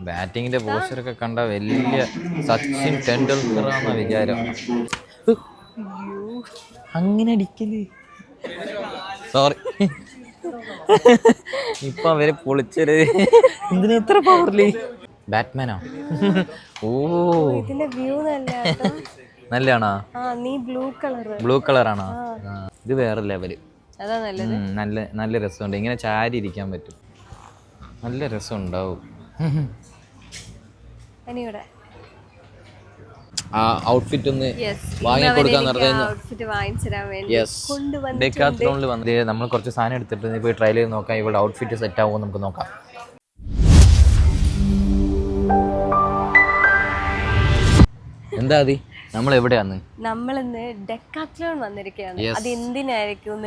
ബാറ്റിങ്ങിന്റെ പോസ്റ്ററൊക്കെ കണ്ട വലിയ സച്ചിൻ ടെണ്ടുൽക്കറാന്ന വിചാരം. അങ്ങനെ അടിക്കല്, സോറി. ഇപ്പൊ അവര് പൊളിച്ചത് എന്തിനാ ഇത്ര പവർലി? ബാറ്റ്മാനോ? ഓ നല്ലതാണോ? ബ്ലൂ കളറാണോ? ഇത് വേറെ ലെവല്. നല്ല നല്ല രസമുണ്ട്. ഇങ്ങനെ ചാരി ഇരിക്കാൻ പറ്റും, നല്ല രസം ഉണ്ടാവും. ആ ഔട്ട്ഫിറ്റ് ഒന്ന് വാങ്ങിക്കൊടുക്കാൻ ഡെക്കാത്ലോണിൽ വന്നത്. നമ്മൾ കുറച്ച് സാധനം എടുത്തിട്ട് പോയി ട്രയൽ ചെയ്ത് നോക്കാം. ഇവിടെ ഔട്ട്ഫിറ്റ് സെറ്റ് ആവുമോ നമുക്ക് നോക്കാം. എന്താ അതി, നമ്മൾ എവിടെയാന്ന്? നമ്മളിന്ന് ഡെക്കാത്ലോൺ വന്നിരിക്കുകയാണ്. അത് എന്തിനായിരിക്കും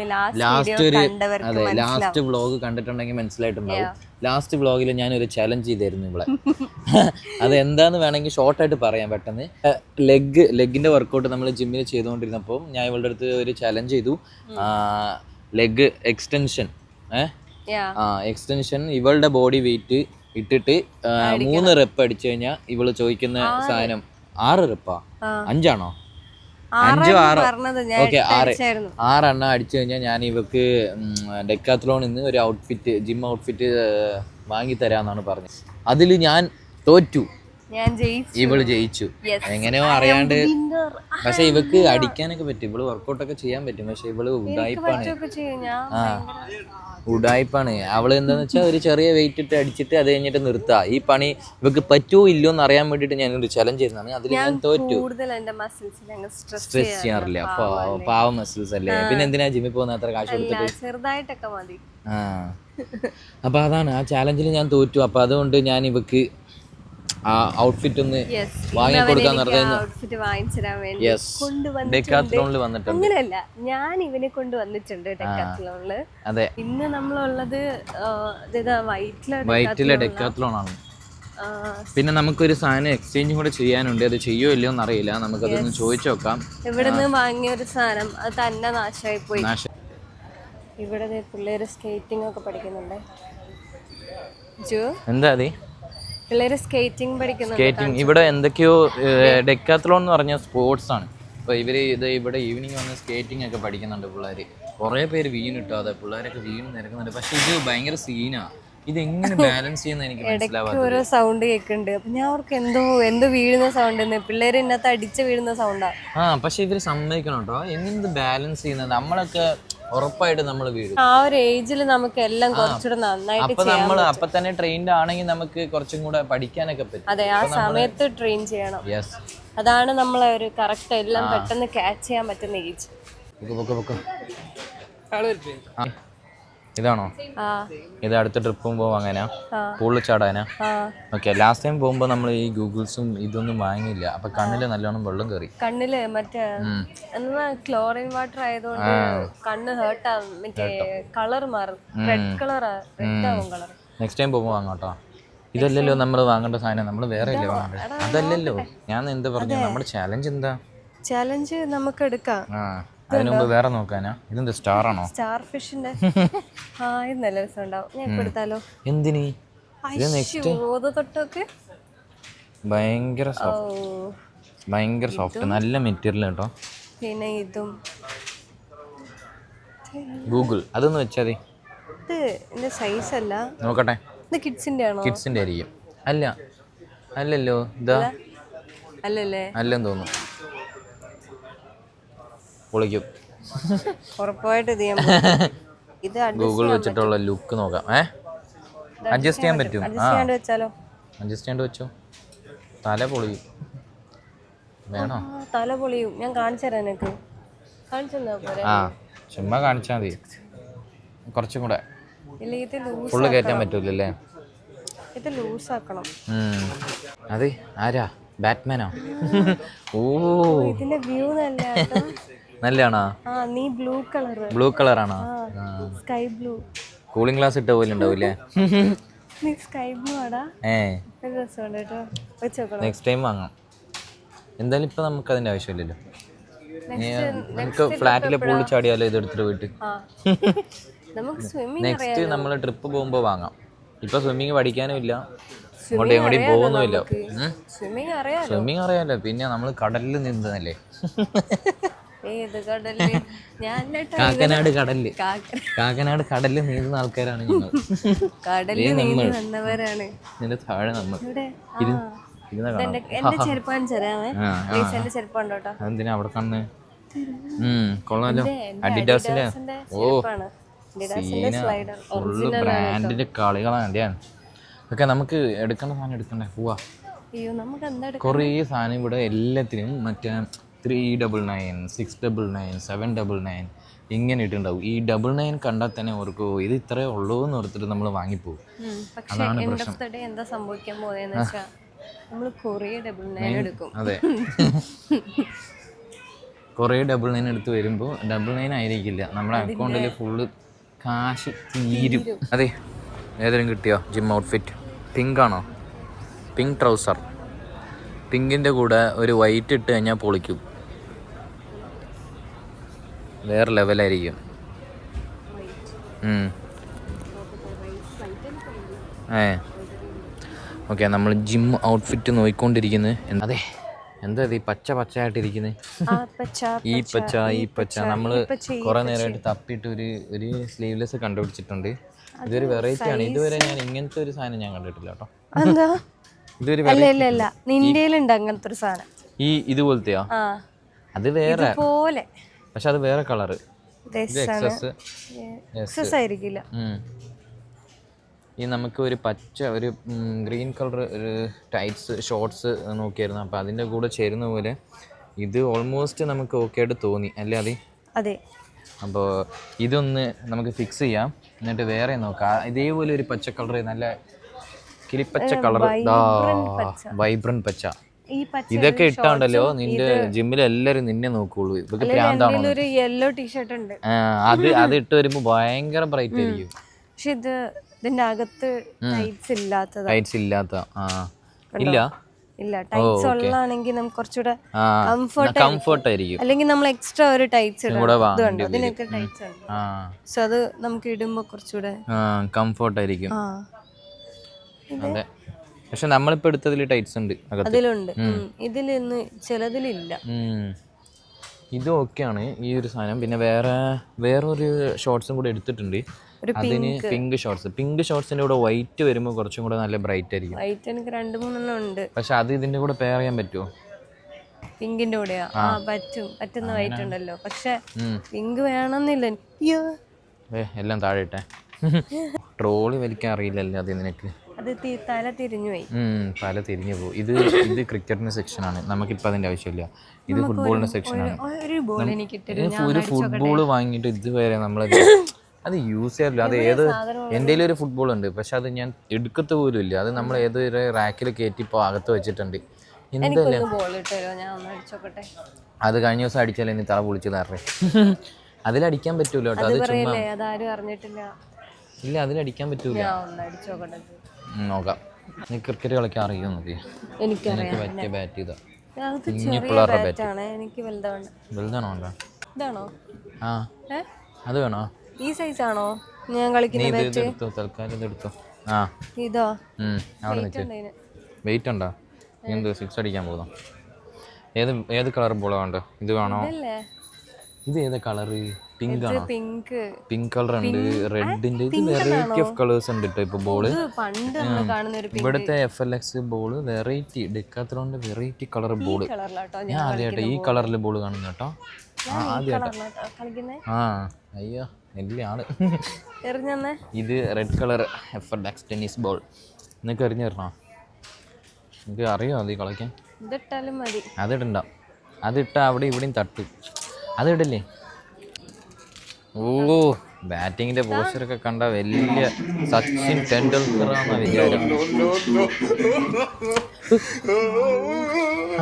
ലാസ്റ്റ് വ്ളോഗ് കണ്ടിട്ടുണ്ടെങ്കിൽ മനസ്സിലായിട്ടുണ്ടാവും. ലാസ്റ്റ് വ്ളോഗിൽ ഞാനൊരു ചലഞ്ച് ചെയ്തായിരുന്നു ഇവിടെ. അത് എന്താന്ന് വേണമെങ്കിൽ ഷോർട്ടായിട്ട് പറയാം പെട്ടെന്ന്. ലെഗിന്റെ വർക്കൗട്ട് നമ്മൾ ജിമ്മിൽ ചെയ്തുകൊണ്ടിരുന്നപ്പോൾ ഞാൻ ഇവളുടെ അടുത്ത് ഒരു ചലഞ്ച് ചെയ്തു. ലെഗ് എക്സ്റ്റൻഷൻ എക്സ്റ്റൻഷൻ ഇവളുടെ ബോഡി വെയിറ്റ് ഇട്ടിട്ട് 3 റെപ്പ് അടിച്ചു കഴിഞ്ഞാൽ ഇവള് ചോദിക്കുന്ന സാധനം 6 റെപ്പാ 5 ആണോ? 5 6 ഓക്കെ 6 എണ്ണം അടിച്ചു കഴിഞ്ഞാൽ ഞാൻ ഇവക്ക് ഡെക്കാത്ലോണിൽ നിന്ന് ഒരു ഔട്ട്ഫിറ്റ്, ജിം ഔട്ട്ഫിറ്റ് വാങ്ങി തരാന്നാണ് പറഞ്ഞത്. അതിൽ ഞാൻ തോറ്റു, ഇവള് ജയിച്ചു. എങ്ങനെയോ അറിയാണ്ട്. പക്ഷെ ഇവക്ക് അടിക്കാനൊക്കെ പറ്റും, ഇവള് വർക്കൗട്ടൊക്കെ ചെയ്യാൻ പറ്റും. പക്ഷെ ഇവള് ഉഡായിപ്പാണ്. അവള് എന്താന്ന് വെച്ചാൽ ഒരു ചെറിയ വെയിറ്റ് ഇട്ട് അടിച്ചിട്ട് അത് കഴിഞ്ഞിട്ട് നിർത്താ. ഈ പണി ഇവക്ക് പറ്റുമോ ഇല്ലയോ എന്ന് അറിയാൻ വേണ്ടിട്ട് ഞാനൊരു ചലഞ്ച് ചെയ്യുന്നതാണ്. അതിൽ ഞാൻ തോറ്റു. സ്ട്രെസ് ചെയ്യാറില്ല, പാവ മസിൽസ് അല്ലേ, പിന്നെ എന്തിനാ ജിമ്മിൽ പോകുന്ന അത്ര കാശ് കൊടുത്തിട്ട്. അപ്പൊ അതാണ്, ആ ചാലഞ്ചിൽ ഞാൻ തോറ്റു. അപ്പൊ അതുകൊണ്ട് ഞാൻ ഇവക്ക് ആ ഔട്ട്ഫിറ്റ് ഒന്ന് വാങ്ങിക്കൊടുക്കാൻ ഡെക്കാത്ലോണിൽ വന്നിട്ടുണ്ട്. അങ്ങനെയല്ല, ഞാൻ ഇവനെ കൊണ്ട് വന്നിട്ടുണ്ട് ഡെക്കാത്ലോണില്. അതെ, ഇന്ന് നമ്മളുള്ളത് വൈറ്റിലെ ഡെക്കാത്ലോൺ ആണ്. പിന്നെ നമുക്കൊരു സാധനം എക്സ്ചേഞ്ചും കൂടെ ചെയ്യാനുണ്ട്. അത് ചെയ്യോ ഇല്ലയോ എന്നറിയില്ല, നമുക്കതൊന്ന് ചോദിച്ചു നോക്കാം. ഇവിടുന്ന് വാങ്ങിയ ഒരു സാധനം അത് തന്നെ നാശമായി പോയി. ഇവിടെ പിള്ളേര് സ്കേറ്റിംഗ് ഒക്കെ പഠിക്കുന്നുണ്ട്. എന്താ പിള്ളേര് സ്കേറ്റിംഗ് പഠിക്കുന്നുണ്ട്. സ്കേറ്റിംഗ് ഇവിടെ എന്തൊക്കെയോ ഡെക്കാത്ലോൺ എന്ന് പറഞ്ഞ സ്പോർട്സ് ആണ്. അപ്പോൾ ഇവര് ഇവിടെ ഈവനിങ് വന്ന് സ്കേറ്റിംഗ് ഒക്കെ പഠിക്കുന്നുണ്ട് പിള്ളേര്. കുറേ പേര് വീണിട്ടോ, അതെ പിള്ളേരൊക്കെ വീണ് നിരക്കുന്നുണ്ട്. പക്ഷെ ഇത് ഭയങ്കര സീനാ. ഇതെങ്ങനെ ബാലൻസ് ചെയ്യുന്ന എനിക്ക് മനസ്സിലാവാതെ ഓരോ സൗണ്ട് കേൾക്കുന്നുണ്ട്. അപ്പൊ ഞാൻ അവർക്ക് എന്തോ വീഴുന്ന സൗണ്ട്, പിള്ളേര് ഇതിനകത്ത് അടിച്ച് വീഴുന്ന സൗണ്ടാ. പക്ഷെ ഇവര് സമ്മതിക്കണം കേട്ടോ, എങ്ങനെ ബാലൻസ് ചെയ്യുന്നത്. നമ്മളൊക്കെ ഉറപ്പായിട്ട് നമ്മൾ വീഴും. ആ ഒരു ഏജിൽ നമുക്ക് എല്ലാം കുറച്ചുകൂടെ നന്നായിട്ട് അപ്പൊ തന്നെ ട്രെയിൻഡ് ആണെങ്കിൽ നമുക്ക് കുറച്ചും കൂടെ പഠിക്കാനൊക്കെ പറ്റും. അതെ, ആ സമയത്ത് ട്രെയിൻ ചെയ്യണം. അതാണ് നമ്മളെ ഒരു കറക്റ്റ് എല്ലാം പെട്ടെന്ന് ക്യാച്ച് ചെയ്യാൻ പറ്റുന്ന ഏജ്. ഇതാണോ? ഇത് അടുത്ത ട്രിപ്പ് പോകുമ്പോ അങ്ങനെയാ, പൂളിൽ ചാടാനാ? ഓക്കെ. ലാസ്റ്റ് ടൈം പോകുമ്പോ നമ്മൾ ഈ ഗൂഗിൾസും ഇതൊന്നും വാങ്ങിയില്ല. അപ്പൊ കണ്ണില് നല്ലോണം വെള്ളം കയറി. കണ്ണില് മറ്റേ ക്ലോറിൻ വാട്ടർ ആയതുകൊണ്ട് കണ്ണ് ഹേർട്ടാവും. മറ്റേ കളർ മാറും, റെഡ് കളറാ, റെഡ് ആവും കളർ. നെക്സ്റ്റ് ടൈം പോകുമ്പോ വാങ്ങാട്ടോ. ഇതല്ലല്ലോ നമ്മൾ വാങ്ങേണ്ട സാധനം, നമ്മൾ വേറെ അല്ലേ വാങ്ങേണ്ടത്? അതല്ലല്ലോ ഞാൻ എന്താ പറഞ്ഞു. നമ്മുടെ ചാലഞ്ച് എന്താ? ചാലഞ്ച് നമുക്ക് എടുക്കാം. അതിന് മുമ്പ് വേറെ നോക്കാനാ? ഇതെന്താ സ്റ്റാർ ആണോ? സ്റ്റാർ ഫിഷിന്റെ ഇത് നല്ല രസം ഉണ്ടാവും. ഞാൻ ഇപ്പൊ എടുത്താലോ? എന്തിന്? തൊട്ടൊക്കെ ഭയങ്കര സോഫ്റ്റ്, നല്ല മെറ്റീരിയൽ കേട്ടോ. പിന്നെ ഇതും ഗൂഗിൾ അതൊന്ന് വെച്ചാൽ മതി. ഇത് എന്റെ സൈസ് അല്ല, നോക്കട്ടെ. ഇത് കിഡ്സിന്റെ ആണോ? കിഡ്സിന്റെ ആയിരിക്കും. അല്ലല്ലോ, ഇതാ അല്ലല്ലേ? അല്ലെന്ന് തോന്നുന്നു. പൊളിക്കും ഉറപ്പായിട്ട്. ഇത് ഗൂഗിൾ വെച്ചിട്ടുള്ള ലുക്ക് നോക്കാം. അഡ്ജസ്റ്റ് ചെയ്യാൻ പറ്റും. അഡ്ജസ്റ്റ് ചെയ്യാണ്ട് വെച്ചോ. തല പൊളിയും. വേണോ? തല പൊളിയും. ഞാൻ കാണിച്ചു തരാം എനിക്ക്. ചുമ്മാ കാണിച്ചാൽ മതി. കുറച്ചും കൂടെ ഫുള്ള് കയറ്റാൻ പറ്റൂലല്ലേ? ഇത് ലൂസ് ആക്കണം. അതെ, ആരാ? ബാറ്റ്മാനോ? ഓ, ഇതിന്റെ വ്യൂ നല്ലതാണോ? ബ്ലൂ കളറാണോ? Sky blue. കൂളിംഗ് ഗ്ലാസ് ഇട്ട പോലെ ഉണ്ടാവൂലേ? സ്കൈ ബ്ലൂ ആടാ. നെക്സ്റ്റ് ടൈം വാങ്ങാം എന്തായാലും. ഇപ്പൊ നമുക്ക് അതിന്റെ ആവശ്യമില്ലല്ലോ. നമുക്ക് ഫ്ലാറ്റിലെ പൂളിൽ ചാടിയാലോ ഇത് എടുത്തിട്ട് പോയിട്ട്. നെക്സ്റ്റ് നമ്മൾ ട്രിപ്പ് പോകുമ്പോൾ വാങ്ങാം. ഇപ്പൊ സ്വിമ്മിങ് പഠിക്കാനും ഇല്ല. അങ്ങോട്ടും എങ്ങോട്ടും പോകുന്നുമില്ല. സ്വിമ്മിങ് അറിയാലോ. സ്വിമ്മിങ് അറിയാലോ, പിന്നെ നമ്മൾ കടലിൽ നീന്തുന്നല്ലേ. ഏത് കടലില്? കാക്കനാട് കടലില്, കാക്കനാട് കടലിൽ നീന്തുന്ന ആൾക്കാരാണ് ഞങ്ങൾ. കടലിൽ നീന്തി വന്നവരാണ്. ഇതിന്റെ താഴെ നമ്മൾ എന്റെ ചെരുപ്പാൻ ചെറിയാമേ, എന്റെ ചെരുപ്പുണ്ടോ? അതെന്തിനാ അവിടെ കണ്ണ്? കൊള്ളാലോ, അഡിഡാസിന്റെ. ഓ ഫുള്ള് ബ്രാൻഡിന്റെ കളികളാണ്. ഓക്കെ, നമുക്ക് എടുക്കേണ്ട സാധനം എടുക്കണ്ടേ, പോവാ. കുറേ സാധനം ഇവിടെ എല്ലാത്തിനും മറ്റേ 399, 699, 799 ഇങ്ങനെ ഇട്ടുണ്ടാവും. ഈ 99 കണ്ടാൽ തന്നെ ഓർക്കോ ഇത് ഇത്രേ ഉള്ളൂ എന്ന് ഓർത്തിട്ട് നമ്മൾ വാങ്ങിപ്പോവും. അതാണ് പ്രശ്നം. എന്താ സംഭവിക്കാൻ പോകുന്നതെന്ന് വെച്ചാൽ നമ്മൾ കുറേ 99 എടുക്കും. അതെ, കുറേ 99 എടുത്ത് വരുമ്പോൾ 99 ആയിരിക്കില്ല, നമ്മുടെ അക്കൗണ്ടിൽ ഫുള്ള് കാശ് തീരും. അതെ, ഏതെങ്കിലും കിട്ടിയോ ജിം ഔട്ട്ഫിറ്റ്? പിങ്ക് ആണോ? പിങ്ക് ട്രൗസർ, പിങ്കിൻ്റെ കൂടെ ഒരു വൈറ്റ് ഇട്ട് കഴിഞ്ഞാൽ പൊളിക്കും, വേറെ ലെവലായിരിക്കും. ഓക്കെ, നമ്മൾ ജിം ഔട്ട്ഫിറ്റ് നോക്കിക്കൊണ്ടിരിക്കുന്നത്. അതെ, എന്താ ഈ പച്ചയായിട്ടിരിക്കുന്നത്? ഈ പച്ച നമ്മൾ കുറെ നേരമായിട്ട് തപ്പിയിട്ട് ഒരു സ്ലീവ്ലെസ് കണ്ടുപിടിച്ചിട്ടുണ്ട്. ഇതൊരു വെറൈറ്റി ആണ്. ഇതുവരെ ഞാൻ ഇങ്ങനത്തെ ഒരു സാധനം ഞാൻ കണ്ടിട്ടില്ല കേട്ടോ. ഇതൊരു അങ്ങനത്തെ ഒരു സാധനം. ഈ ഇതുപോലത്തെയോ? അത് വേറെ, പക്ഷെ അത് വേറെ കളറ്. ഈ നമുക്ക് ഒരു പച്ച ഒരു ഗ്രീൻ കളർ ഒരു ടൈറ്റ്സ് ഷോർട്സ് നോക്കിയായിരുന്നു. അപ്പോൾ അതിൻ്റെ കൂടെ ചേരുന്ന പോലെ ഇത് ഓൾമോസ്റ്റ് നമുക്ക് ഓക്കെ ആയിട്ട് തോന്നി അല്ലേ? അതെ. അപ്പോൾ ഇതൊന്ന് നമുക്ക് ഫിക്സ് ചെയ്യാം, എന്നിട്ട് വേറെ നോക്കാം. ഇതേപോലെ ഒരു പച്ച കളർ, നല്ല കിളിപ്പച്ച കളർ, വൈബ്രന്റ് പച്ച. ഇതൊക്കെ ഇട്ടാണ്ടല്ലോ നിന്റെ ജിമ്മിൽ എല്ലാരും നിന്നെ നോക്കുള്ളൂ. ഇതൊക്കെ പ്രാന്താണോ? അത് ഇട്ട് വരുമ്പോ ഭയങ്കര ബ്രൈറ്റ് ആയിരിക്കും. പക്ഷെ ഇതിന്റെ അകത്ത് ടൈറ്റ്സ് ഇല്ലാത്ത ഇല്ല ടൈറ്റ്സ് ഉള്ളാണെങ്കിൽ നമുക്ക് കുറച്ചുകൂടെ കംഫർട്ട് ആയിരിക്കും. അല്ലെങ്കിൽ നമ്മൾ എക്സ്ട്രാ ഒരു ടൈറ്റ്സ് ഇടും, അതിനൊക്കെ ടൈറ്റ്സ് ഉണ്ട്. സോ അത് നമുക്ക് ഇടുമ്പോ കുറച്ചുകൂടെ കംഫർട്ട് ആയിരിക്കും. അതെ, പക്ഷെ നമ്മളിപ്പോ എടുത്തതിൽ ടൈറ്റ്സ് ഉണ്ട്, അതിലുണ്ട്. ഇതിലൊന്ന് ചിലതിലില്ല. ഇത് ഓക്കെയാണ് ഈ ഒരു സാധനം. പിന്നെ വേറൊരു ഷോർട്സും കൂടെ എടുത്തിട്ടുണ്ട്, അതിന് പിങ്ക് ഷോർട്സ്. പിങ്ക് ഷോർട്സിന്റെ കൂടെ വൈറ്റ് വരുമ്പോൾ കുറച്ചും കൂടെ നല്ല ബ്രൈറ്റ് ആയിരിക്കും. വൈറ്റ് എനിക്ക് 2-3 ഉണ്ട്. പക്ഷെ അത് ഇതിന്റെ കൂടെ പെയർ ചെയ്യാൻ പറ്റുമോ? പിങ്കിന്റെ കൂടെയാ? പറ്റുന്ന വൈറ്റ് ഉണ്ടല്ലോ, പക്ഷെ പിങ്ക് വേണമെന്നില്ല. എല്ലാം താഴെ ഇട്ടേ. ട്രോളി വലിക്കാൻ അറിയില്ലല്ലോ അത് നിനക്ക്. അത് തല തിരിഞ്ഞു പോയി. തല തിരിഞ്ഞു പോകും. ഇത് ക്രിക്കറ്റിന്റെ സെക്ഷനാണ്, നമുക്കിപ്പോൾ അതിന്റെ ആവശ്യമില്ല. ഇത് ഫുട്ബോളിന്റെ സെക്ഷനാണ്. ഒരു ഫുട്ബോൾ വാങ്ങിയിട്ട് ഇതുവരെ നമ്മളത് അത് യൂസ് ചെയ്യാറില്ല. അത് എൻ്റെ ഒരു ഫുട്ബോൾ ഉണ്ട്, പക്ഷെ അത് ഞാൻ എടുക്കത്ത് പോലും ഇല്ല. അത് നമ്മൾ ഏതൊരു റാക്കിൽ കയറ്റി ഇപ്പോൾ അകത്ത് വെച്ചിട്ടുണ്ട്. എന്തല്ലേ അത് കഴിഞ്ഞ ദിവസം അടിച്ചാലേ ഇനി തല പൊളിച്ചു തരേ. അതിലടിക്കാൻ പറ്റൂല കേട്ടോ, അത് ചുമ്മാ ഇല്ല, അതിലടിക്കാൻ പറ്റൂല. നോക്കാം. നീ ക്രിക്കറ്റ് കളിക്കാൻ അറിയോ? നോക്കി എനിക്ക് പറ്റിയ ബാറ്റ് ഇതാ. വലുതാണോ? ആ അത് വേണോ? ഈ സൈസ് ആണോ ഞാൻ കളിക്കുന്നത്? തൽക്കാലം ഇതെടുത്തോ. ഇതോ? അവിടെ നിൽക്ക്. വെയിറ്റ് ഉണ്ടോ? എന്ത് 6 അടിക്കാൻ പോകുന്നു? ഏത് കളർ ബോളാണ് വേണ്ടത്? ഇത് വേണോ? ഇത് ഏതാ കളറ്? പിങ്ക് ആണോ? പിങ്ക് കളർ ഉണ്ട്, റെഡിന്റെ. ഇത് വെറൈറ്റി ഓഫ് കളേഴ്സ് ഉണ്ട് കേട്ടോ ഇപ്പൊ ബോള്. ഇവിടുത്തെ FLX ബോള് വെറൈറ്റി, ഡെക്കാത്ലോണിന്റെ വെറൈറ്റി കളർ ബോള്. ഞാൻ ആദ്യമായിട്ട് ഈ കളറിൽ ബോള് കാണുന്നു കേട്ടോ, ആദ്യമായിട്ട്. അയ്യോ വലിയ ആള്. ഇത് red colour FLX tennis ball. നിനക്ക് എറിഞ്ഞു തരണോ? നിനക്ക് അറിയോ അത് കളിക്കാൻ? അതിടണ്ട, അതിട്ട അവിടെ ഇവിടെയും തട്ടും. അതിടല്ലേ? ഓ, ബാറ്റിങ്ങിന്റെ പോസ്റ്ററൊക്കെ കണ്ട വലിയ സച്ചിൻ ടെണ്ടുൽക്കറാന്ന വിചാരം.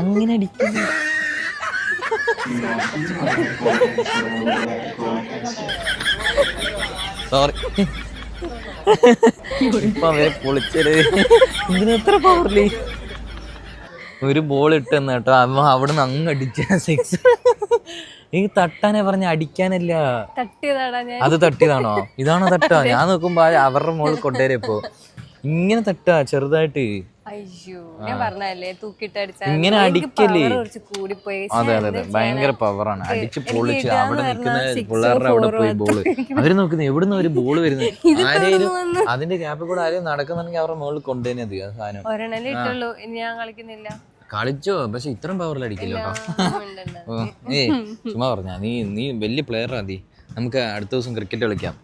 അങ്ങനെ അടിക്കുന്നു. സോറി, ഇപ്പൊ അവരെ പൊളിച്ചത്. ഇതിന് എത്ര പവറില് ഒരു ബോൾ ഇട്ടെന്ന് കേട്ടോ, അവ അവിടെ നിന്ന് അങ്ങ് അടിച്ച 6. ഈ തട്ടാനെ പറഞ്ഞ അടിക്കാനല്ല, അത് തട്ടിയതാണോ? ഇതാണോ തട്ടാ? ഞാൻ നോക്കുമ്പോ അവരുടെ മോള് കൊണ്ടേരെ ഇപ്പോ ഇങ്ങനെ തട്ടാ ചെറുതായിട്ട്. അയ്യോ ഞാൻ പറഞ്ഞല്ലേ തൂക്കിട്ടടിച്ചാൽ ഇങ്ങനെ അടിക്കല്ലേ? കുറച്ച് കൂടിപ്പോയി. അതെ അതെ അതെ, ഭയങ്കര പവറാണ്. അടിച്ച് പൊളിച്ച് അവിടെ നിൽക്കുന്ന പിള്ളേരുടെ അവിടെ പോയി ബോള്. അവര് നോക്കുന്നത് എവിടുന്ന് ഒരു ബോള് വരുന്നത്. ആരെയും അതിന്റെ ഗ്യാപ്പിൽ കൂടെ ആരെയും നടക്കുന്നുണ്ടെങ്കിൽ അവരുടെ മുകളിൽ കൊണ്ടുതന്നെയത് ആ സാധനം. ഒരെണ്ണല്ലേ ഇട്ടുള്ളൂ, ഇനി ഞാൻ കളിക്കുന്നില്ല. കളിച്ചോ, പക്ഷെ ഇത്രയും പവറിൽ അടിക്കില്ല കേട്ടോ. ചുമ്മാ പറഞ്ഞ നീ വലിയ പ്ലെയറാ. നീ നമുക്ക് അടുത്ത ദിവസം ക്രിക്കറ്റ് കളിക്കാം.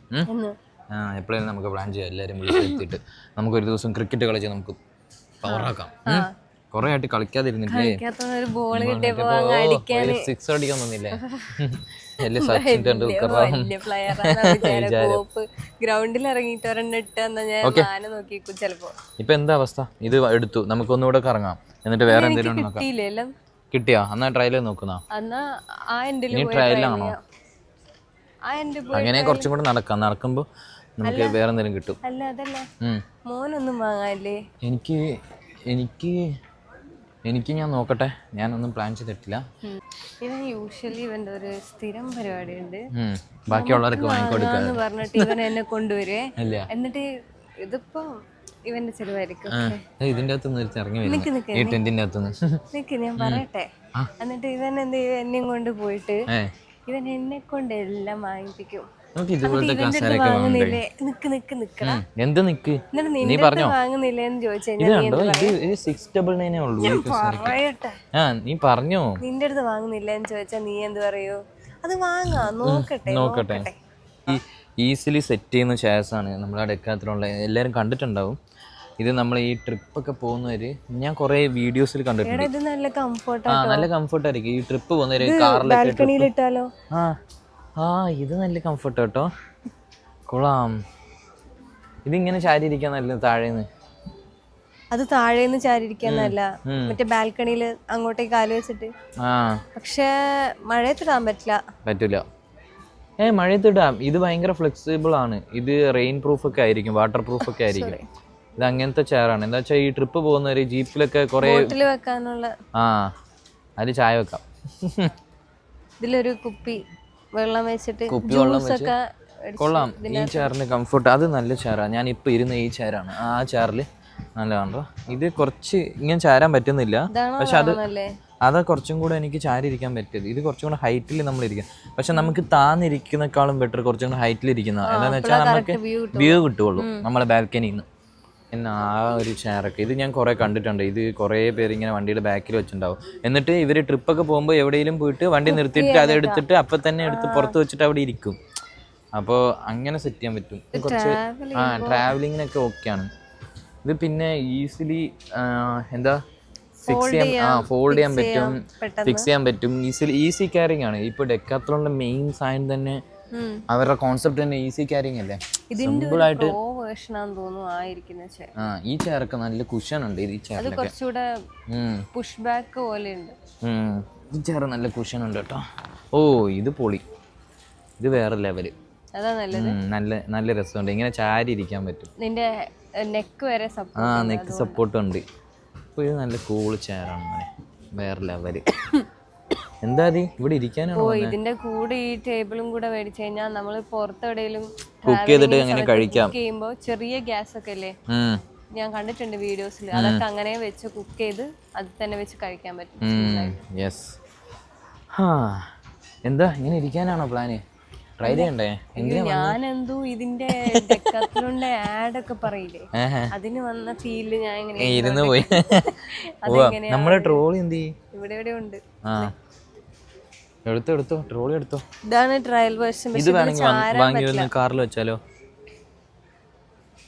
എപ്പോഴായാലും നമുക്ക് പ്ലാൻ ചെയ്യാം. എല്ലാവരും വിളിച്ചെടുത്തിട്ട് നമുക്ക് ഒരു ദിവസം ക്രിക്കറ്റ് കളിച്ച് നമുക്ക് പവറാക്കാം. കൊറേ ആയിട്ട് കളിക്കാതിരുന്നില്ലേ? സിക്സ് അടിക്കാൻ തോന്നില്ലേ? സച്ചിൻ ടെണ്ടുൽക്കർ ഗ്രൗണ്ടിൽ ഇറങ്ങിയിട്ട് ഒരെണ്ണം ഇട്ട് നോക്കി ചിലപ്പോ. ഇപ്പൊ എന്താ അവസ്ഥ? ഇത് എടുത്തു, നമുക്കൊന്നുകൂടെ കറങ്ങാം, എന്നിട്ട് വേറെ എന്തെങ്കിലും നോക്കാം. കിട്ടിയാ? എന്നാ ട്രയൽ നോക്കുന്ന ട്രയലാണോ? അങ്ങനെ കുറച്ചും കൂടെ നടക്കാം. നടക്കുമ്പോ നമുക്ക് വേറെ എന്തെങ്കിലും കിട്ടും. അല്ല അതല്ല, മോനൊന്നും വാങ്ങാല്ലേ? എനിക്ക് ഞാൻ നോക്കട്ടെ, ഞാനൊന്നും പ്ലാൻ ചെയ്തിട്ടില്ല. ഇവൻ യൂഷ്വലി ഇവന്റെ ഒരു സ്ഥിരം പരിപാടിയുണ്ട്, ബാക്കിയുള്ളവർക്ക് വാങ്ങിക്കൊടുക്കാന്ന് പറഞ്ഞിട്ട് ഇവൻ എന്നെ കൊണ്ടുവരുവേ. എന്നിട്ട് ഇതിപ്പോ ഇവന്റെ ചെലവായിരിക്കും. ഇതിന്റെ അകത്തുനിന്ന് ഇറങ്ങി വരും ഈ ടെന്റിന്റെ അകത്തുനിന്ന്. നിക്ക് ഞാൻ പറയട്ടെ. എന്നിട്ട് ഇവൻ എന്ത് ചെയ്യും, എന്നെയും കൊണ്ട് പോയിട്ട് ഇവൻ എന്നെ കൊണ്ട് എല്ലാം വാങ്ങിപ്പിക്കും. എന്ത് നിക്ക് നീ പറഞ്ഞോ? വാങ്ങുന്നില്ലെന്ന് ചോദിച്ചാൽ നീ പറഞ്ഞോ? നിന്റെ അടുത്ത് വാങ്ങുന്നില്ലെന്ന് ചോദിച്ചാൽ നീ എന്ത് പറയൂ? അത് വാങ്ങാ, നോക്കട്ടെ. ഈസിലി സെറ്റ് ചെയ്യുന്ന ചെയർസാണ് നമ്മുടെ ഡെക്കാത്തലുള്ള. എല്ലാവരും കണ്ടിട്ടുണ്ടാവും. ഇത് നമ്മൾ ഈ ട്രിപ്പൊക്കെ പോകുന്നവര്, ഞാൻ കുറെ വീഡിയോസിൽ കണ്ടിട്ടുണ്ട്. നല്ല കംഫർട്ടായിരിക്കും ഈ ട്രിപ്പ് പോകുന്നവര്. കാറിലിട്ടാലോ? ഇത് നല്ല കംഫർട്ട് കേട്ടോ, കൊള്ളാം. ഇതിങ്ങനെ ചാരിയിരിക്കാൻ നല്ല താഴേന്ന്. അത് താഴേന്ന് ചാരിയിരിക്കാന്നല്ല, മറ്റേ ബാൽക്കണിയില് അങ്ങോട്ടേക്ക് കാല് വെച്ചിട്ട്. പക്ഷെ മഴയത്തിടാൻ പറ്റില്ല. മഴയത്തിടാം. ഇത് ഭയങ്കര ഫ്ലെക്സിബിൾ ആണ്. ഇത് റെയിൻ പ്രൂഫ് ഒക്കെ ആയിരിക്കും, വാട്ടർ പ്രൂഫ് ഒക്കെ ആയിരിക്കും. ഇത് അങ്ങനത്തെ ചെയറാണ്. എന്താ വെച്ചാൽ ഈ ട്രിപ്പ് പോകുന്നവര് ജീപ്പിലൊക്കെ കുറെ വെക്കാനുള്ള അതിൽ ചായ വെക്കാം. ഇതിലൊരു കുപ്പി വെള്ളം വെച്ചിട്ട് കൊള്ളാം. ഈ ചെയറിന് കംഫർട്ട്, അത് നല്ല ചെയറാണ്. ഞാൻ ഇപ്പൊ ഇരുന്ന ഈ ചെയറാണ്. ആ ചെയറില് നല്ല കണ്ടോ. ഇത് കുറച്ച് ഇങ്ങനെ ചാരാൻ പറ്റുന്നില്ല, പക്ഷെ അത് കുറച്ചും കൂടെ എനിക്ക് ചാരിയിരിക്കാൻ പറ്റിയത്. ഇത് കുറച്ചും കൂടെ ഹൈറ്റിൽ നമ്മൾ ഇരിക്കാം. പക്ഷെ നമുക്ക് താന്നിരിക്കുന്നേക്കാളും ബെറ്റർ കുറച്ചും കൂടെ ഹൈറ്റിൽ ഇരിക്കുന്ന. എന്താണെന്ന് വെച്ചാൽ നമുക്ക് വ്യൂ കിട്ടുള്ളൂ നമ്മളെ ബാൽക്കണിയിൽ നിന്ന്. പിന്നെ ആ ഒരു ചെയറൊക്കെ ഇത് ഞാൻ കുറേ കണ്ടിട്ടുണ്ട്. ഇത് കുറേ പേര് ഇങ്ങനെ വണ്ടിയുടെ ബാക്കിൽ വെച്ചിട്ടുണ്ടാവും. എന്നിട്ട് ഇവർ ട്രിപ്പൊക്കെ പോകുമ്പോൾ എവിടെയെങ്കിലും പോയിട്ട് വണ്ടി നിർത്തിയിട്ട് അത് എടുത്തിട്ട് അപ്പം തന്നെ എടുത്ത് പുറത്ത് വെച്ചിട്ട് അവിടെ ഇരിക്കും. അപ്പോൾ അങ്ങനെ സെറ്റ് ചെയ്യാൻ പറ്റും. കുറച്ച് ട്രാവലിങ്ങിനൊക്കെ ഓക്കെയാണ് ഇത്. പിന്നെ ഈസിലി എന്താ ഫോൾഡ് ചെയ്യാൻ പറ്റും, ഫിക്സ് ചെയ്യാൻ പറ്റും. ഈസി ക്യാരിങ് ആണ്. ഇപ്പോൾ ഡെക്കാത്തലോണിന്റെ മെയിൻ സാധനം തന്നെ, അവരുടെ കോൺസെപ്റ്റ് തന്നെ ഈസി ക്യാരിങ് അല്ലേ. സിമ്പിൾ ആയിട്ട് ഈ ചെയറൊക്കെ നല്ല കുഷൻ ഉണ്ട്. ഈ ചെയറിലൊക്കെ പുഷ് ബാക്ക് പോലെയുണ്ട്. ഈ ചെയർ നല്ല കുഷൻ ഉണ്ട് കേട്ടോ. ഓ ഇത് പൊളി, ഇത് വേറെ ലെവല്. നല്ല രസമുണ്ട്. ഇങ്ങനെ ചാരി ഇരിക്കാൻ പറ്റും. നിന്റെ നെക്ക് വരെ നെക്ക് സപ്പോർട്ട് ഉണ്ട്. അപ്പോൾ ഇത് നല്ല കൂള് ചെയറാണ്, വേറെ ലെവല്. എന്താ ഇവിടെ ഇരിക്കാനാണോ? ഇതിന്റെ കൂടെ ഈ ടേബിളും കൂടെ മേടിച്ചു കഴിഞ്ഞാൽ നമ്മൾ പുറത്തെവിടെയും കുക്ക് ചെയ്തിട്ട് അങ്ങനെ കഴിക്കാം. ചെയ്യുമ്പോ ചെറിയ ഗ്യാസ് ഒക്കെ അല്ലേ, ഞാൻ കണ്ടിട്ടുണ്ട് വീഡിയോസിൽ. അതൊക്കെ അങ്ങനെ വെച്ച് കുക്ക് ചെയ്ത് അത് തന്നെ വെച്ച് കഴിക്കാൻ പറ്റും. യെസ്. എന്താ ഇങ്ങനെ ഇരിക്കാനാണോ പ്ലാന്? ട്രൈ ചെയ്യണ്ടേ? ഞാനെന്തോ ഇതിന്റെ ഡെക്കാത്തലോണിന്റെ ആഡ് ഒക്കെ പറയില്ലേ, അതിന് വന്ന ഫീല് ഞാൻ ഇങ്ങനെ ഇരുന്ന് പോയി. നമ്മുടെ ട്രോളി എന്ത് ഇവിടെ ഉണ്ട്. എടുത്തോ ട്രോളി എടുത്തോ. ഇതാണ് ട്രയൽ വേർഷൻ. ഇത് വേണമെങ്കിൽ വാങ്ങി കാറിൽ വെച്ചാലോ?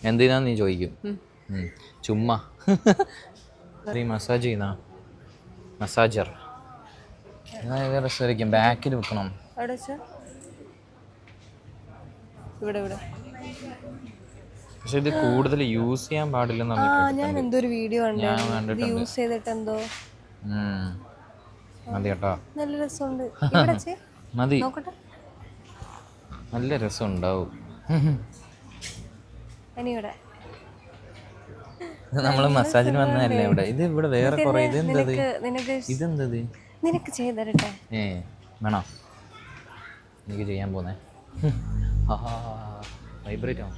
എന്തിനാന്ന് നീ ചോദിക്കും. ചുമ്മാ മസാജ് ചെയ്യുന്ന മസാജർ രസമായിരിക്കും. ബാക്കിൽ വെക്കണം. പക്ഷെ ഇത് കൂടുതൽ യൂസ് ചെയ്യാൻ പാടില്ലെന്നാണ്. ഞാൻ എന്തൊരു വീഡിയോ കണ്ടിട്ടുണ്ട്, യൂസ് ചെയ്തിട്ട് എന്തോ. മതി കേട്ടോ, നല്ല രസമുണ്ട്. മതി, നല്ല രസം ഉണ്ടാവും. നമ്മള് മസാജിന് വന്നതല്ലേ ഇവിടെ. ഇത് ഇവിടെ വേറെ കുറെ. ഇതെന്തത്? നിനക്ക് ചെയ്തരട്ടെ? വേണോ? എനിക്ക് ചെയ്യാൻ പോന്നേ. വൈബ്രേറ്റ് ആവും.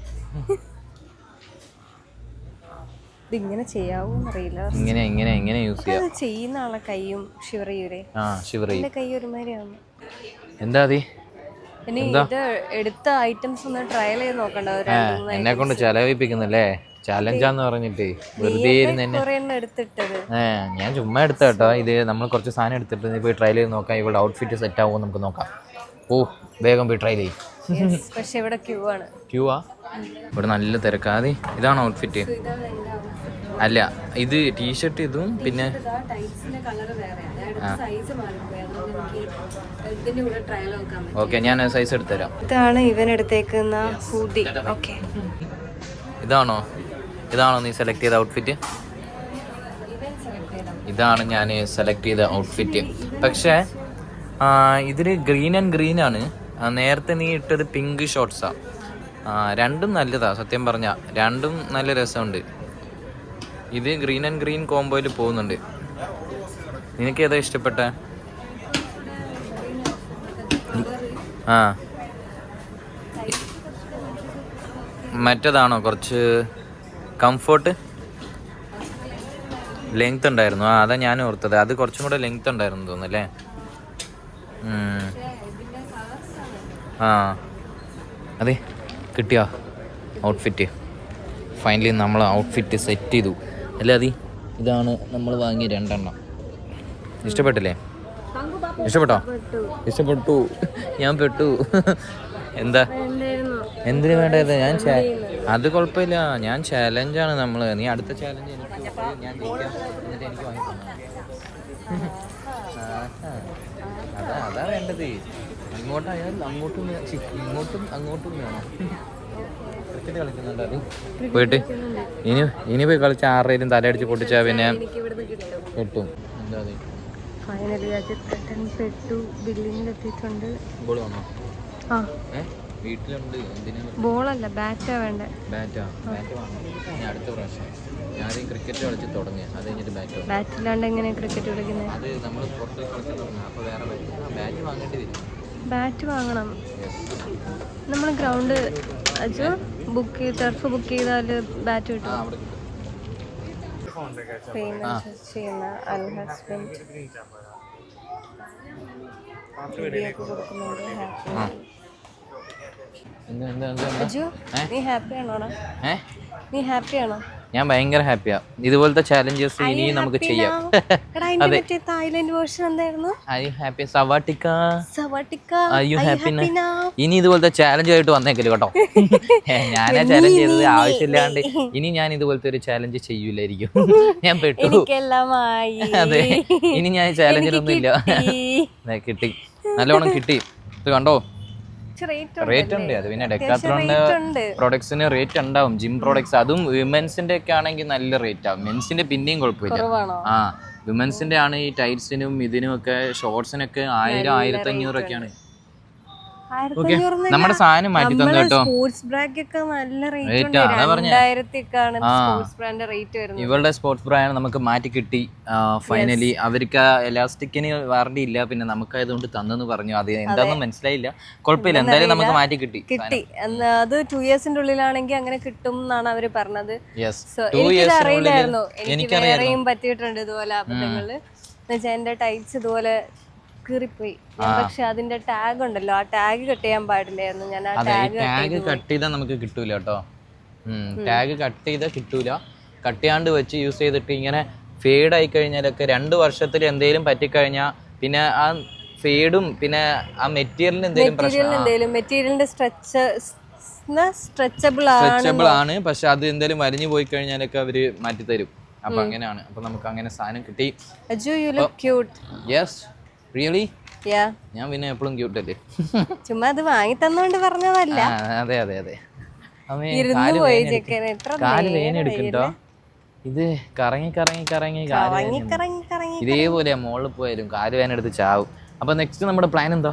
ഇതിങ്ങനെ ചെയ്യാവൂന്ന് അറിയില്ല. ഇങ്ങനെ ഇങ്ങനെ എങ്ങനെ യൂസ് ചെയ്യാം? അത് ചെയ്യുന്ന ആളെ കൈയും ഷിവർ ചെയ്യൂലേ? ആ ഷിവർ ചെയ്യും. എന്റെ കൈ ഒരുമാതിരി ആവുന്നു. എന്താ അതി ഇനി ഇത് എടുത്ത ഐറ്റംസ് ഒന്ന് ട്രയൽ ചെയ്ത് നോക്കണ്ട. എന്നെ കൊണ്ട് ചെലവിപ്പിക്കുന്നല്ലേ, ചലഞ്ചാന്ന് പറഞ്ഞിട്ട് വെറുതെ എടുത്തിട്ടത്. ഞാൻ ചുമ്മാ എടുത്ത കേട്ടോ. ഇത് നമ്മൾ കുറച്ച് സാധനം എടുത്തിട്ട് നീ പോയി ട്രയൽ ചെയ്ത് നോക്കാം. ഇവിടെ ഔട്ട്ഫിറ്റ് സെറ്റ് ആവുമോ നമുക്ക് നോക്കാം. ഓ വേഗം പോയി ട്രയൽ ചെയ്യും. പക്ഷെ ഇവിടെ ക്യൂ ആ ഇവിടെ നല്ല തിരക്കാതെ. ഇതാണ് ഔട്ട്ഫിറ്റ് അല്ല, ഇത് ടീഷർട്ട് ഇതും പിന്നെ ഓക്കെ ഞാൻ സൈസ് എടുത്തുതരാം. ഇതാണ് ഇവൻ എടുത്തേക്കുന്ന ഹൂഡി. ഓക്കെ ഇതാണോ നീ സെലക്ട് ചെയ്ത ഔട്ട്ഫിറ്റ്? ഇതാണ് ഞാൻ സെലക്ട് ചെയ്ത ഔട്ട്ഫിറ്റ്. പക്ഷേ ഇതിൽ ഗ്രീൻ ആൻഡ് ഗ്രീൻ ആണ്. നേരത്തെ നീ ഇട്ടത് പിങ്ക് ഷോർട്ട്സാ. രണ്ടും നല്ലതാ സത്യം പറഞ്ഞാൽ, രണ്ടും നല്ല രസമുണ്ട്. ഇത് ഗ്രീൻ ആൻഡ് ഗ്രീൻ കോംബോയിൽ പോകുന്നുണ്ട്. നിനക്ക് ഏതാ ഇഷ്ടപ്പെട്ട? മറ്റേതാണോ കുറച്ച് കംഫോർട്ട്? ലെങ്ത് ഉണ്ടായിരുന്നു. അതാ ഞാൻ ഓർത്തത്. അത് കുറച്ചും കൂടെ ലെങ്ത് ഉണ്ടായിരുന്നു തോന്നുന്നല്ലേ? അതെ കിട്ടിയോ ഔട്ട്ഫിറ്റ്? ഫൈനലി നമ്മൾ ഔട്ട്ഫിറ്റ് സെറ്റ് ചെയ്തു അല്ലേ? ഇതാണ് നമ്മൾ വാങ്ങിയ 2 എണ്ണം. ഇഷ്ടപ്പെട്ടില്ലേ? ഇഷ്ടപ്പെട്ടു. ഞാൻ പെട്ടു. എന്താ എന്തിനു വേണ്ടത്? അത് കുഴപ്പമില്ല. ഞാൻ ചാലഞ്ചാണ് നമ്മൾ. നീ അടുത്ത ചാലഞ്ച് ഞാൻ എന്നിട്ട് എനിക്ക് വാങ്ങി അതാ വേണ്ടത്. ഇങ്ങോട്ടായാലും അങ്ങോട്ടും വേണം. ക്രിക്കറ്റ് കളിക്കുന്നുണ്ട് അത് പോയിട്ട് ഇനി പോയി കളിച്ച 6 തലയടിച്ച് പൊട്ടിച്ചാ പിന്നെ കിട്ടും. എന്താ ഫൈനലി പെട്ടു. ബില്ലിങ്ങിലെത്തിയിട്ടുണ്ട്. ബോൾ വന്നോ? വീട്ടിലുണ്ട്. ബോളല്ല, ബാറ്റാ വേണ്ടേ? ബാറ്റ് വാങ്ങണം. ഞാൻ അടുത്ത പ്രാവശ്യം ഞാൻ ക്രിക്കറ്റ് കളിച്ച് തുടങ്ങി. അത് കഴിഞ്ഞിട്ട് ബാറ്റില്ലാണ്ട് എങ്ങനെ ക്രിക്കറ്റ് കളിക്കുന്നത്? അത് നമ്മൾ പുറത്ത് കളിച്ചിട്ടുണ്ട്. അപ്പോൾ വേറെ ബാറ്റ് വാങ്ങേണ്ടി വരും. ബാറ്റ് വാങ്ങണം. നമ്മൾ ഗ്രൗണ്ട് ടർഫ് ബുക്ക് ചെയ്താൽ ബാറ്റ് കിട്ടും. ചെയ്യുന്ന അൽ ഹസ്ബൻഡ് നീ ഹാപ്പിയാണോ? ഞാൻ ഭയങ്കര ഹാപ്പിയാ. ഇതുപോലത്തെ ചാലഞ്ചസ് ഇനിയും നമുക്ക് ചെയ്യാം. തായ്ലൻഡ് വേർഷൻ എന്തായിരുന്നു? ഇനി ഇതുപോലത്തെ ചാലഞ്ച് ആയിട്ട് വന്നേക്കല് കേട്ടോ. ഞാനാ ചാലഞ്ച് ചെയ്തത് ആവശ്യമില്ലാണ്ട്. ഇനി ഞാൻ ഇതുപോലത്തെ ഒരു ചാലഞ്ച് ചെയ്യൂലായിരിക്കും. ഞാൻ പെട്ടു. അതെ, ഇനി ഞാൻ ചാലഞ്ചിലൊന്നും ഇല്ല. കിട്ടി, നല്ലോണം കിട്ടി. ഇത് കണ്ടോ, റേറ്റ് ഉണ്ട്. അത് പിന്നെ ഡെക്കാത്ലോണിന്റെ പ്രൊഡക്ട്സിന് റേറ്റ് ഉണ്ടാവും. ജിം പ്രൊഡക്ട്സ് അതും വിമൻസിന്റെ ഒക്കെ ആണെങ്കിൽ നല്ല റേറ്റ് ആവും. മെൻസിന്റെ പിന്നെയും കുഴപ്പമില്ല. വിമൻസിന്റെ ആണ് ഈ ടൈറ്റ്സിനും ഇതിനും ഒക്കെ ഷോർട്സിനൊക്കെ 1000-1500 ഒക്കെയാണ്. നമ്മുടെ സാധനം മാറ്റി തന്നു കേട്ടോ. ഇവളുടെ സ്പോർട്സ് ബ്രാൻഡ് നമുക്ക് മാറ്റി കിട്ടി ഫൈനലി. അവർക്ക് എലാസ്റ്റിക്കിന് വാറണ്ടി ഇല്ല, പിന്നെ നമുക്ക് അതുകൊണ്ട് തന്നെന്ന് പറഞ്ഞു. അത് എന്താണെന്ന് മനസ്സിലായില്ല. കുഴപ്പമില്ല, എന്തായാലും നമുക്ക് മാറ്റി കിട്ടി. അത് 2 ഇയേഴ്സിന്റെ ഉള്ളിലാണെങ്കിൽ അങ്ങനെ കിട്ടും എന്നാണ് അവര് പറഞ്ഞത്. എനിക്കറിയില്ലായിരുന്നു. എനിക്കറിയാം പറ്റിയിട്ടുണ്ട് ഇതുപോലെ അബദ്ധങ്ങള്. എന്റെ ടൈറ്റ്സ് ഇതുപോലെ കീറിപ്പോയി. പക്ഷെ അതിന്റെ ടാഗ് ഉണ്ടല്ലോ, ആ ടാഗ് കട്ട് ചെയ്യാൻ പാടില്ലായിരുന്നു. ഞാൻ ആ ടാഗ് കട്ട് ചെയ്താൽ നമുക്ക് കിട്ടൂല കേട്ടോ. ടാഗ് കട്ട് ചെയ്താൽ കിട്ടൂല. കട്ട് ചെയ്യാണ്ട് വെച്ച് യൂസ് ചെയ്തിട്ട് ഇങ്ങനെ ഫേഡ് ആയി കഴിഞ്ഞാലൊക്കെ 2 വർഷത്തിൽ എന്തെങ്കിലും പറ്റിക്കഴിഞ്ഞാൽ പിന്നെ ആ ഫേഡും പിന്നെ ആ മെറ്റീരിയലിന് എന്തെങ്കിലും മെറ്റീരിയലിന്റെ സ്ട്രെച്ചബിൾ ആണ്. പക്ഷെ അത് എന്തെങ്കിലും വലിഞ്ഞു പോയി കഴിഞ്ഞാലൊക്കെ അവര് മാറ്റി തരും. അപ്പൊ അങ്ങനെയാണ്. അപ്പൊ നമുക്ക് അങ്ങനെ സാധനം കിട്ടി. റിയലി? ഞാൻ പിന്നെ എപ്പോഴും ക്യൂട്ട് അല്ലേ? ചുമ്മാ അത് വാങ്ങി തന്നോണ്ട് പറഞ്ഞതല്ല. അതെ കാല് വേന എടുക്കട്ടോ. ഇത് കറങ്ങി ഇതേപോലെ മുകളിൽ പോയാലും കാല് വേന എടുത്ത് ചാവും. അപ്പൊ നെക്സ്റ്റ് നമ്മുടെ പ്ലാൻ എന്താ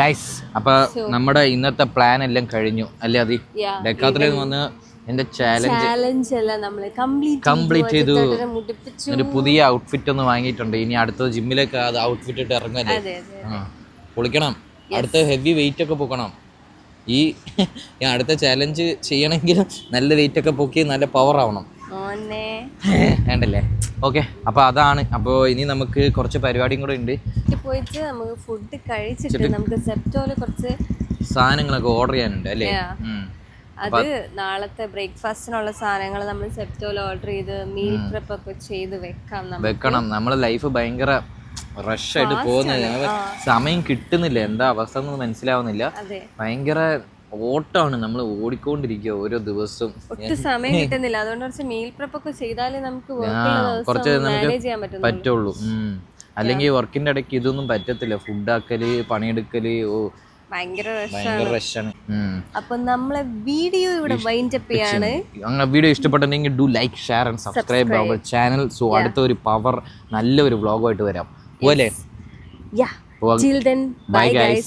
ഗൈസ്? അപ്പൊ നമ്മുടെ ഇന്നത്തെ പ്ലാൻ എല്ലാം കഴിഞ്ഞു അല്ലേ? അത് ഡെക്കാത്ലോണിൽ വന്ന് എന്റെ ചാലഞ്ച് കംപ്ലീറ്റ് ചെയ്തു. ഒരു പുതിയ ഔട്ട്ഫിറ്റ് ഒന്ന് വാങ്ങിയിട്ടുണ്ട്. ഇനി അടുത്ത ജിമ്മിലേക്ക് അത് ഔട്ട്ഫിറ്റ് ഇട്ട് ഇറങ്ങല്ലേ? പൊളിക്കണം. അടുത്ത ഹെവി വെയിറ്റ് ഒക്കെ പൊക്കണം. ഈ അടുത്ത ചാലഞ്ച് ചെയ്യണമെങ്കിൽ നല്ല വെയിറ്റ് ഒക്കെ പൊക്കി നല്ല പവർ ആവണം. മോനെ വേണ്ടല്ലേ? ഓക്കെ, അപ്പോൾ അതാണ്. അപ്പോൾ ഇനി നമുക്ക് കുറച്ച് പരിപാടിയും കൂടെ ഉണ്ട്. പോയിട്ട് നമുക്ക് ഫുഡ് കഴിച്ചിട്ട് നമുക്ക് സെപ്റ്റോയില് കുറച്ച് സാധനങ്ങളൊക്കെ ഓർഡർ ചെയ്യാനുണ്ട് അല്ലേ? അത് നാളത്തെ ബ്രേക്ക്ഫാസ്റ്റിനുള്ള സാധനങ്ങൾ നമ്മൾ സെപ്റ്റോയിൽ ഓർഡർ ചെയ്ത് മീൽ പ്രിപ്പ് ഒക്കെ ചെയ്ത് വെക്കണം. നമ്മളെ ലൈഫ് ഭയങ്കര റഷായിട്ട് പോകുന്നത്, സമയം കിട്ടുന്നില്ല, എന്താ അവസ്ഥ എന്ന് മനസ്സിലാവുന്നില്ല. ഭയങ്കര ഓട്ടമാണ്, നമ്മൾ ഓടിക്കൊണ്ടിരിക്കുക ഓരോ ദിവസവും, ഒട്ടും സമയം കിട്ടുന്നില്ല. അതുകൊണ്ട് കുറച്ച് മീൽ പ്രിപ്പ് ഒക്കെ ചെയ്താലേ നമുക്ക് കുറച്ച് മാനേജ് ചെയ്യാൻ പറ്റുള്ളൂ. അല്ലെങ്കിൽ വർക്കിന്റെ ഇടയ്ക്ക് ഇതൊന്നും പറ്റത്തില്ല. ഫുഡ് ആക്കല്, പണിയെടുക്കല്, ഭയങ്കര റഷാണ്. അപ്പൊ നമ്മളെ വീഡിയോ ഇവിടെ വൈൻഡ് അപ്പ് ചെയ്യാണ്. അങ്ങനെ വീഡിയോ ഇഷ്ടപ്പെട്ടിട്ടുണ്ടെങ്കിൽ do like, share and subscribe our channel. So അടുത്ത ഒരു പവർ നല്ലൊരു വ്ളോഗുമായിട്ട് വരാം പോലെ. Till then, bye guys.